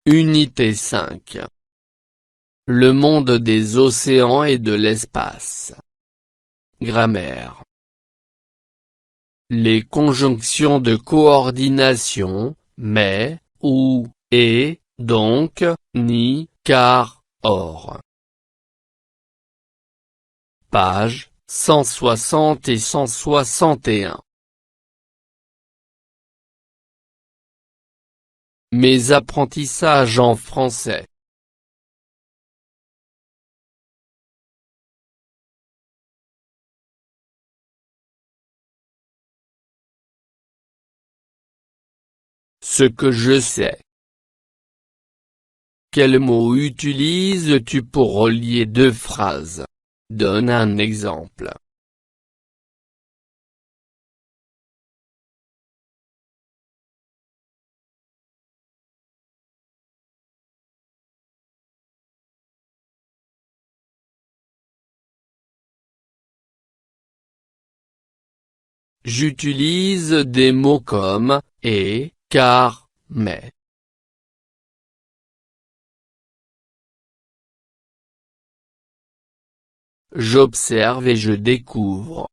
Unité 5. Le monde des océans et de l'espace. Grammaire. Les conjonctions de coordination, mais, ou, et, donc, ni, car, or. Pages 160 et 161. Mes apprentissages en français. Ce que je sais. Quel mot utilises-tu pour relier deux phrases? Donne un exemple. J'utilise des mots comme « et »,« car »,« mais ». J'observe et je découvre.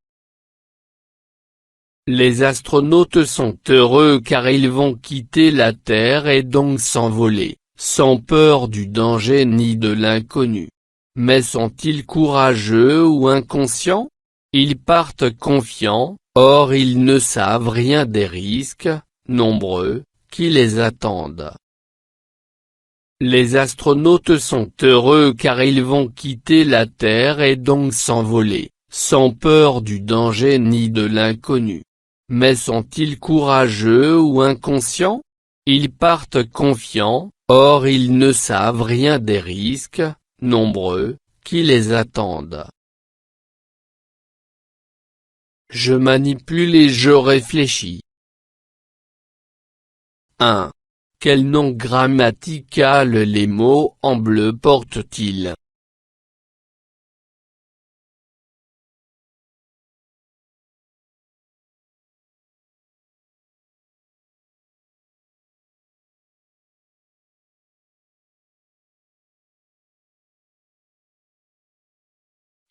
Les astronautes sont heureux car ils vont quitter la Terre et donc s'envoler, sans peur du danger ni de l'inconnu. Mais sont-ils courageux ou inconscients? Ils partent confiants, or ils ne savent rien des risques, nombreux, qui les attendent. Les astronautes sont heureux car ils vont quitter la Terre et donc s'envoler, sans peur du danger ni de l'inconnu. Mais sont-ils courageux ou inconscients? Ils partent confiants, or ils ne savent rien des risques, nombreux, qui les attendent. Je manipule et je réfléchis. 1. Quel nom grammatical les mots en bleu portent-ils?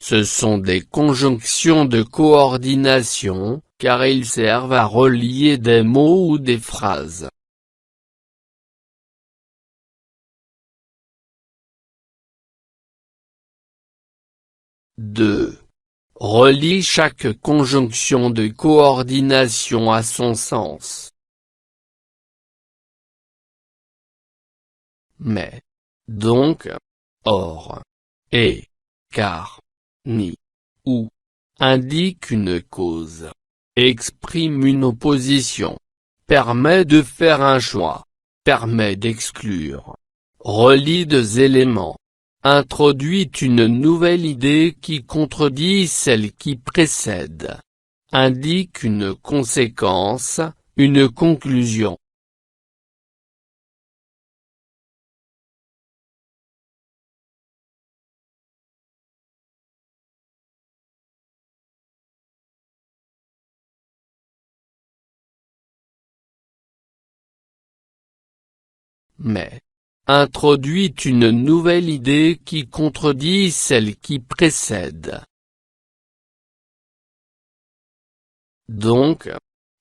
Ce sont des conjonctions de coordination, car ils servent à relier des mots ou des phrases. 2. Relie chaque conjonction de coordination à son sens. Mais, donc, or, et, car, ni, ou, indique une cause, exprime une opposition, permet de faire un choix, permet d'exclure, relie deux éléments, introduit une nouvelle idée qui contredit celle qui précède, indique une conséquence, une conclusion. Mais, introduit une nouvelle idée qui contredit celle qui précède. Donc,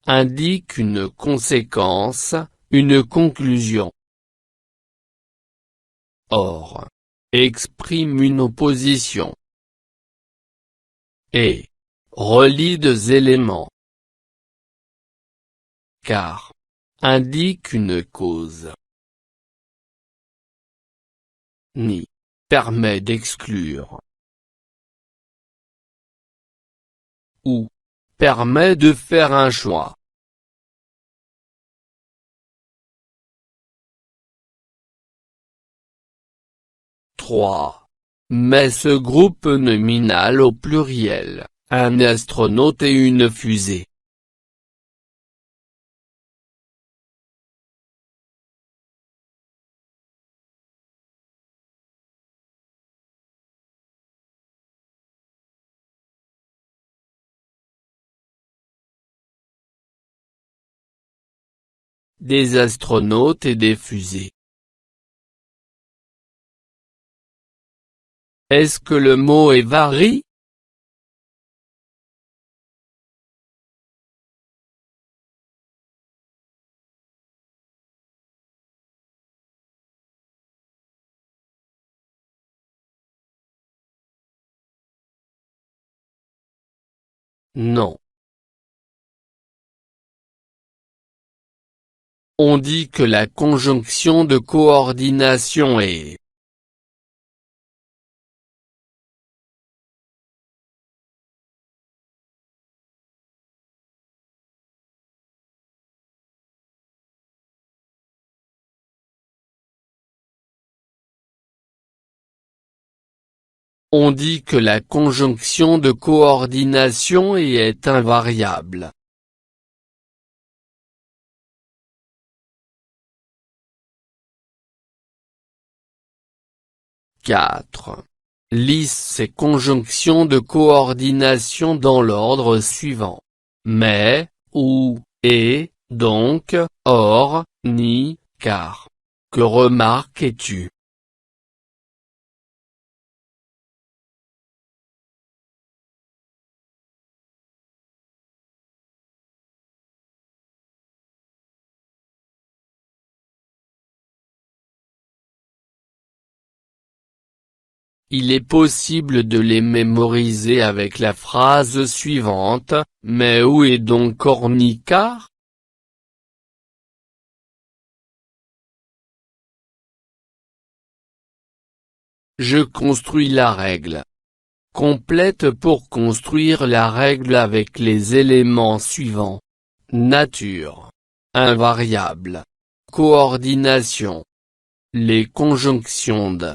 indique une conséquence, une conclusion. Or, exprime une opposition. Et, relie deux éléments. Car, indique une cause. Ni, permet d'exclure. Ou, permet de faire un choix. Met ce groupe nominal au pluriel, Un astronaute et une fusée. Des astronautes et des fusées. Est-ce que le mot est varie? Non. On dit que la conjonction de coordination est. On dit que la conjonction de coordination est invariable. 4. Liste ces conjonctions de coordination dans l'ordre suivant. Mais, ou, et, donc, or, ni, car. Que remarques-tu? Il est possible de les mémoriser avec la phrase suivante, mais où est donc Ornicar? Je construis la règle. Complète pour construire la règle avec les éléments suivants. Nature. Invariable. Coordination. Les conjonctions de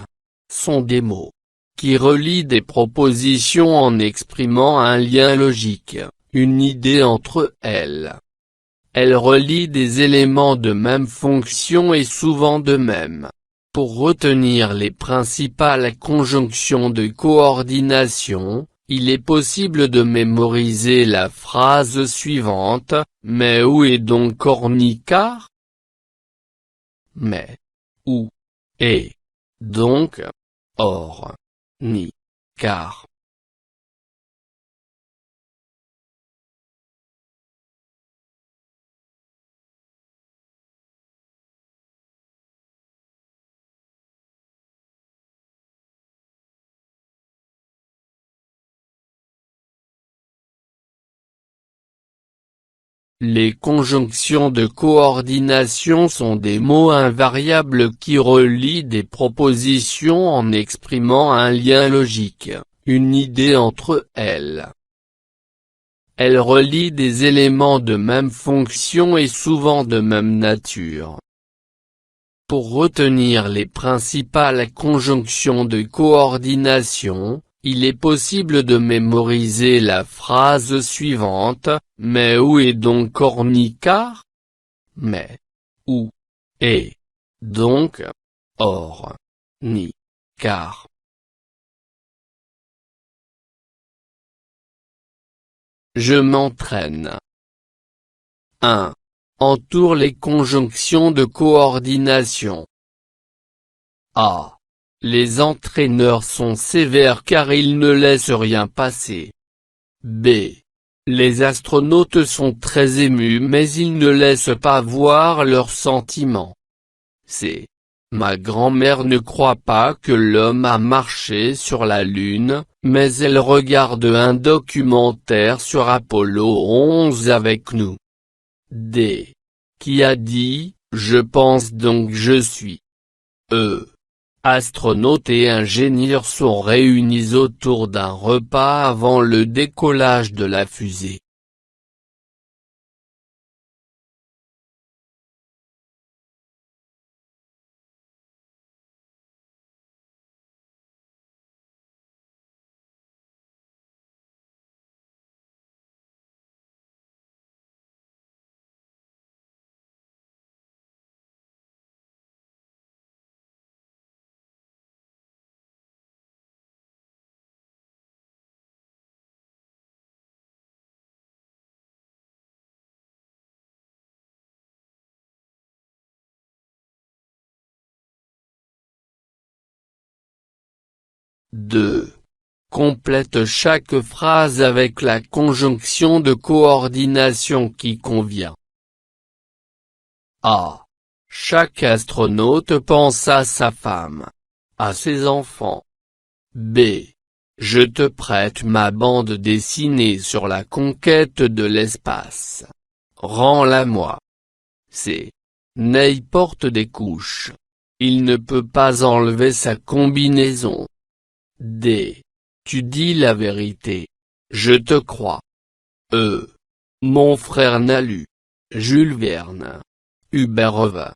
sont des mots qui relient des propositions en exprimant un lien logique, une idée entre elles. Elles relient des éléments de même fonction et souvent de même. Pour retenir les principales conjonctions de coordination, il est possible de mémoriser la phrase suivante, mais où est donc Ornicar? Mais, où, et, donc, or, ni, car. Les conjonctions de coordination sont des mots invariables qui relient des propositions en exprimant un lien logique, une idée entre elles. Elles relient des éléments de même fonction et souvent de même nature. Pour retenir les principales conjonctions de coordination, il est possible de mémoriser la phrase suivante, mais où est donc Ornicar? Mais, où, et, donc, or, ni, car. Je m'entraîne. 1. Entoure les conjonctions de coordination. A. Les entraîneurs sont sévères car ils ne laissent rien passer. B. Les astronautes sont très émus mais ils ne laissent pas voir leurs sentiments. C. Ma grand-mère ne croit pas que l'homme a marché sur la Lune, mais elle regarde un documentaire sur Apollo 11 avec nous. D. Qui a dit, je pense donc je suis. E. Astronautes et ingénieurs sont réunis autour d'un repas avant le décollage de la fusée. 2. Complète chaque phrase avec la conjonction de coordination qui convient. A. Chaque astronaute pense à sa femme, à ses enfants. B. Je te prête ma bande dessinée sur la conquête de l'espace. Rends-la-moi. C. Ney porte des couches. Il ne peut pas enlever sa combinaison. D. Tu dis la vérité. Je te crois. E. Mon frère n'a lu. Jules Verne. Uberove.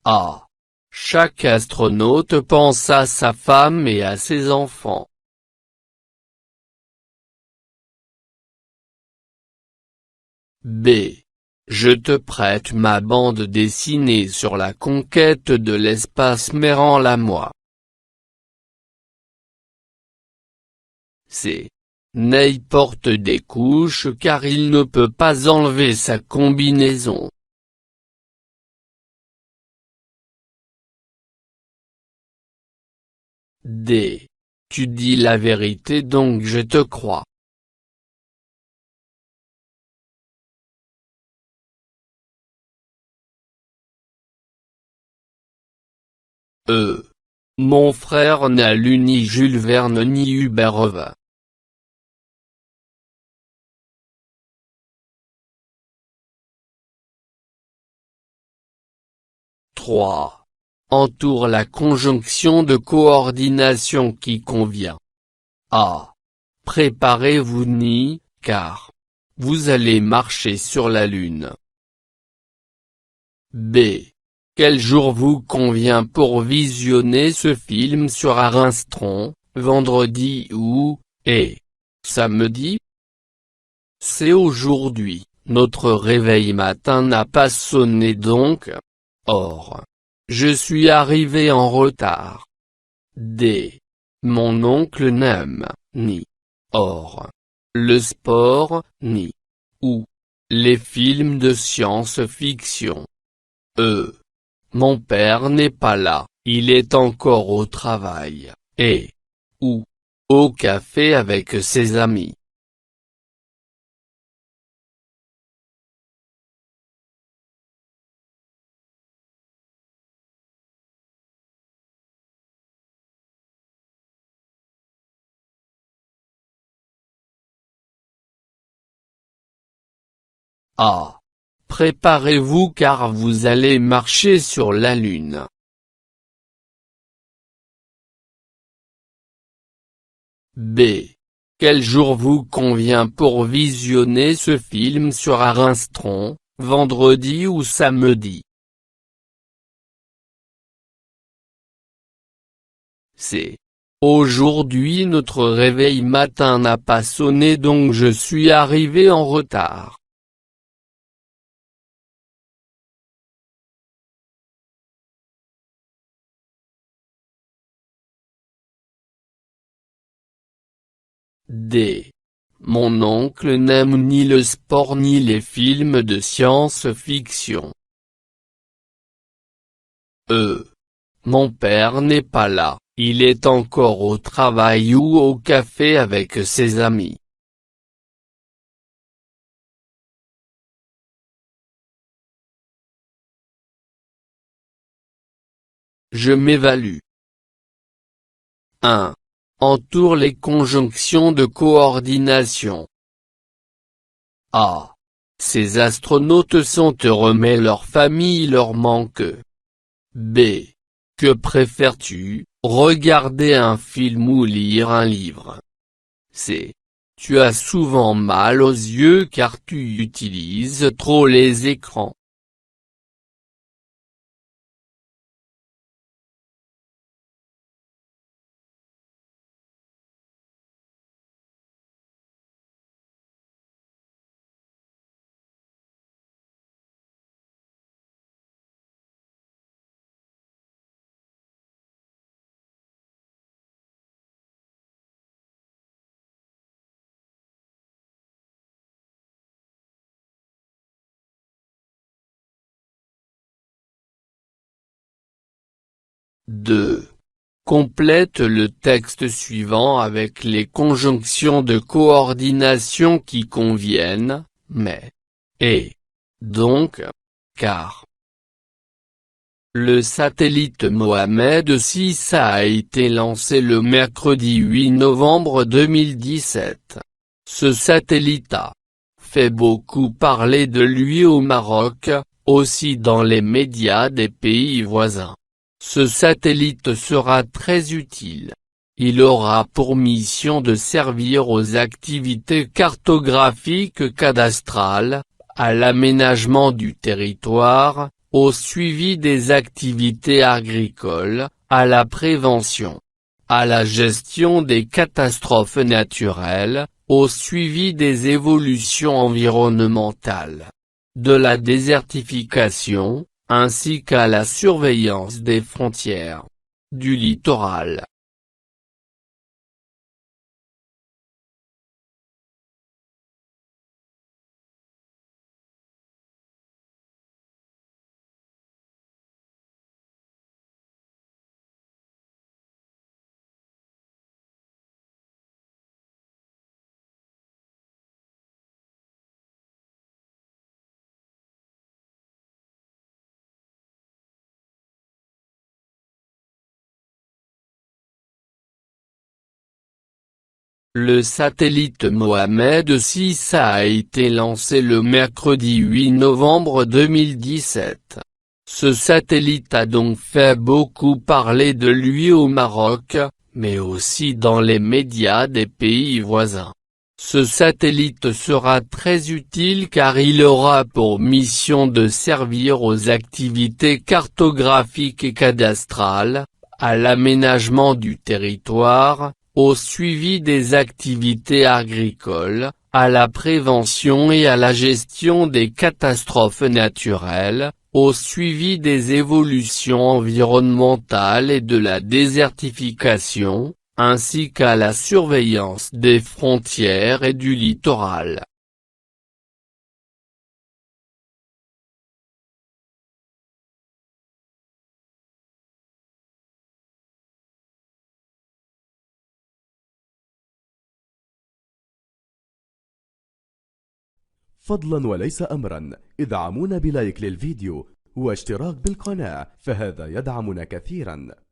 A. Chaque astronaute pense à sa femme et à ses enfants. B. Je te prête ma bande dessinée sur la conquête de l'espace mais rends-la-moi. C. Ney porte des couches car il ne peut pas enlever sa combinaison. D. Tu dis la vérité donc je te crois. E. Mon frère n'a lu ni Jules Verne ni Uberove. 3. Entoure la conjonction de coordination qui convient. A. Préparez-vous ni, car vous allez marcher sur la Lune. B. Quel jour vous convient pour visionner ce film sur Armstrong, vendredi ou, samedi? C'est aujourd'hui, notre réveil matin n'a pas sonné donc. Or, je suis arrivé en retard. D. Mon oncle n'aime, ni, or, le sport, ni, ou, les films de science-fiction. E. Mon père n'est pas là, il est encore au travail, ou, au café avec ses amis. A. Préparez-vous car vous allez marcher sur la Lune. B. Quel jour vous convient pour visionner ce film sur Armstrong, vendredi ou samedi? C. Aujourd'hui notre réveil matin n'a pas sonné donc je suis arrivé en retard. D. Mon oncle n'aime ni le sport ni les films de science-fiction. E. Mon père n'est pas là, il est encore au travail ou au café avec ses amis. Je m'évalue. 1. Entoure les conjonctions de coordination. A. Ces astronautes sont heureux mais leur famille leur manque. B. Que préfères-tu, regarder un film ou lire un livre? C. Tu as souvent mal aux yeux car tu utilises trop les écrans. 2. Complète le texte suivant avec les conjonctions de coordination qui conviennent, mais, et, donc, car. Le satellite Mohamed VI a été lancé le mercredi 8 novembre 2017. Ce satellite a fait beaucoup parler de lui au Maroc, aussi dans les médias des pays voisins. Ce satellite sera très utile. Il aura pour mission de servir aux activités cartographiques cadastrales, à l'aménagement du territoire, au suivi des activités agricoles, à la prévention, à la gestion des catastrophes naturelles, au suivi des évolutions environnementales, de la désertification, ainsi qu'à la surveillance des frontières, du littoral. Le satellite Mohamed VI a été lancé le mercredi 8 novembre 2017. Ce satellite a donc fait beaucoup parler de lui au Maroc, mais aussi dans les médias des pays voisins. Ce satellite sera très utile car il aura pour mission de servir aux activités cartographiques et cadastrales, à l'aménagement du territoire, au suivi des activités agricoles, à la prévention et à la gestion des catastrophes naturelles, au suivi des évolutions environnementales et de la désertification, ainsi qu'à la surveillance des frontières et du littoral. فضلا وليس أمرا، ادعمونا بلايك للفيديو واشتراك بالقناة، فهذا يدعمنا كثيرا.